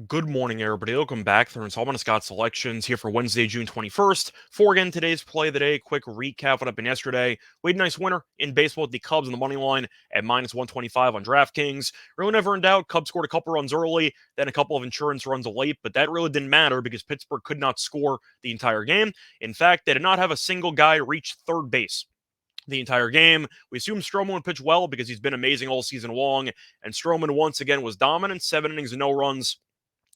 Good morning, everybody. Welcome back. They're installment of Scott selections here for Wednesday, June 21st. For again, today's play of the day. Quick recap what happened yesterday. We had a nice winner in baseball with the Cubs on the money line at minus 125 on DraftKings. Really never in doubt. Cubs scored a couple runs early, then a couple of insurance runs late, but that really didn't matter because Pittsburgh could not score the entire game. In fact, they did not have a single guy reach third base the entire game. We assume Stroman would pitch well because he's been amazing all season long, and Stroman once again was dominant, 7 innings and no runs.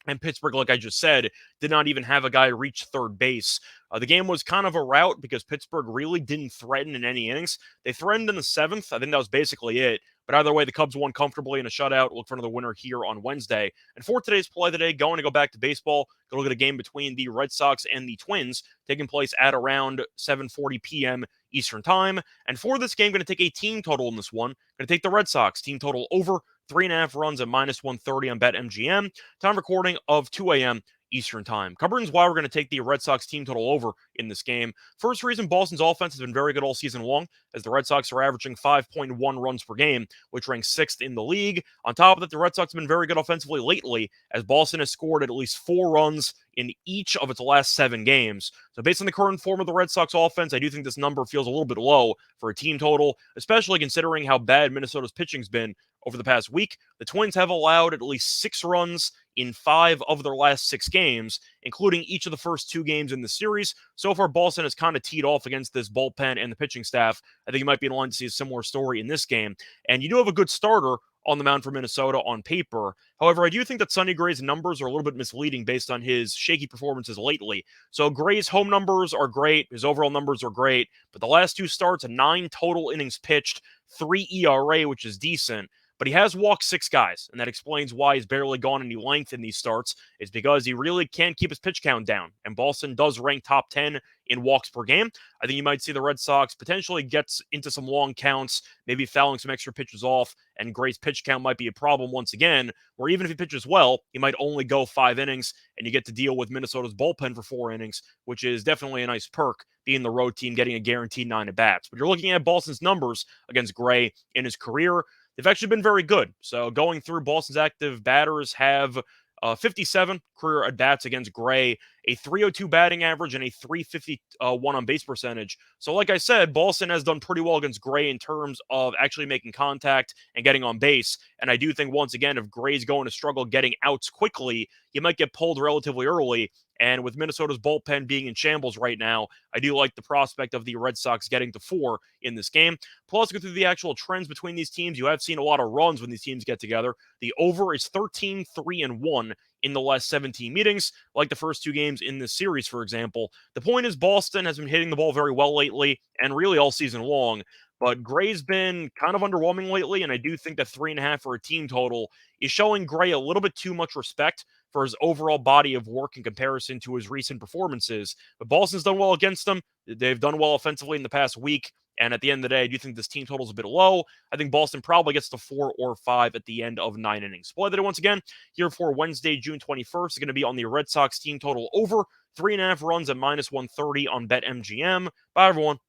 And Pittsburgh, like I just said, did not even have a guy reach third base. The game was kind of a rout because Pittsburgh really didn't threaten in any innings. They threatened in the seventh. I think that was basically it. But either way, the Cubs won comfortably in a shutout. Look for another winner here on Wednesday. And for today's play of the day, going to go back to baseball. Go look at a game between the Red Sox and the Twins, taking place at around 7:40 p.m. Eastern Time. And for this game, going to take a team total in this one. Going to take the Red Sox team total over 3.5 runs at minus 130 on BetMGM. Time recording of 2 a.m. Eastern Time. Covering why we're going to take the Red Sox team total over in this game. First reason, Boston's offense has been very good all season long, as the Red Sox are averaging 5.1 runs per game, which ranks sixth in the league. On top of that, the Red Sox have been very good offensively lately, as Boston has scored at least 4 runs in each of its last 7 games. So based on the current form of the Red Sox offense, I do think this number feels a little bit low for a team total, especially considering how bad Minnesota's pitching's been over the past week. The Twins have allowed at least 6 runs in 5 of their last 6 games, including each of the first 2 games in the series. So far, Boston has kind of teed off against this bullpen and the pitching staff. I think you might be in line to see a similar story in this game. And you do have a good starter on the mound for Minnesota on paper. However, I do think that Sonny Gray's numbers are a little bit misleading based on his shaky performances lately. So Gray's home numbers are great, his overall numbers are great, but the last 2 starts, 9 total innings pitched, 3 ERA, which is decent. But he has walked 6 guys, and that explains why he's barely gone any length in these starts. It's because he really can't keep his pitch count down. And Boston does rank top 10 in walks per game. I think you might see the Red Sox potentially get into some long counts, maybe fouling some extra pitches off, and Gray's pitch count might be a problem once again, where even if he pitches well, he might only go 5 innings, and you get to deal with Minnesota's bullpen for 4 innings, which is definitely a nice perk, being the road team getting a guaranteed 9 at-bats. But you're looking at Boston's numbers against Gray in his career. They've actually been very good. So going through, Boston's active batters have 57 career at-bats against Gray, a 302 batting average, and a 351 on base percentage. So like I said, Boston has done pretty well against Gray in terms of actually making contact and getting on base. And I do think, once again, if Gray's going to struggle getting outs quickly, he might get pulled relatively early. And with Minnesota's bullpen being in shambles right now, I do like the prospect of the Red Sox getting to 4 in this game. Plus, go through the actual trends between these teams. You have seen a lot of runs when these teams get together. The over is 13, 3, and 1 in the last 17 meetings, like the first 2 games in this series, for example. The point is, Boston has been hitting the ball very well lately, and really all season long. But Gray's been kind of underwhelming lately, and I do think that 3.5 for a team total is showing Gray a little bit too much respect for his overall body of work in comparison to his recent performances. But Boston's done well against them. They've done well offensively in the past week. And at the end of the day, I do think this team total is a bit low. I think Boston probably gets to 4 or 5 at the end of 9 innings. Play that once again here for Wednesday, June 21st is going to be on the Red Sox team total over 3.5 runs at minus 130 on BetMGM. Bye, everyone.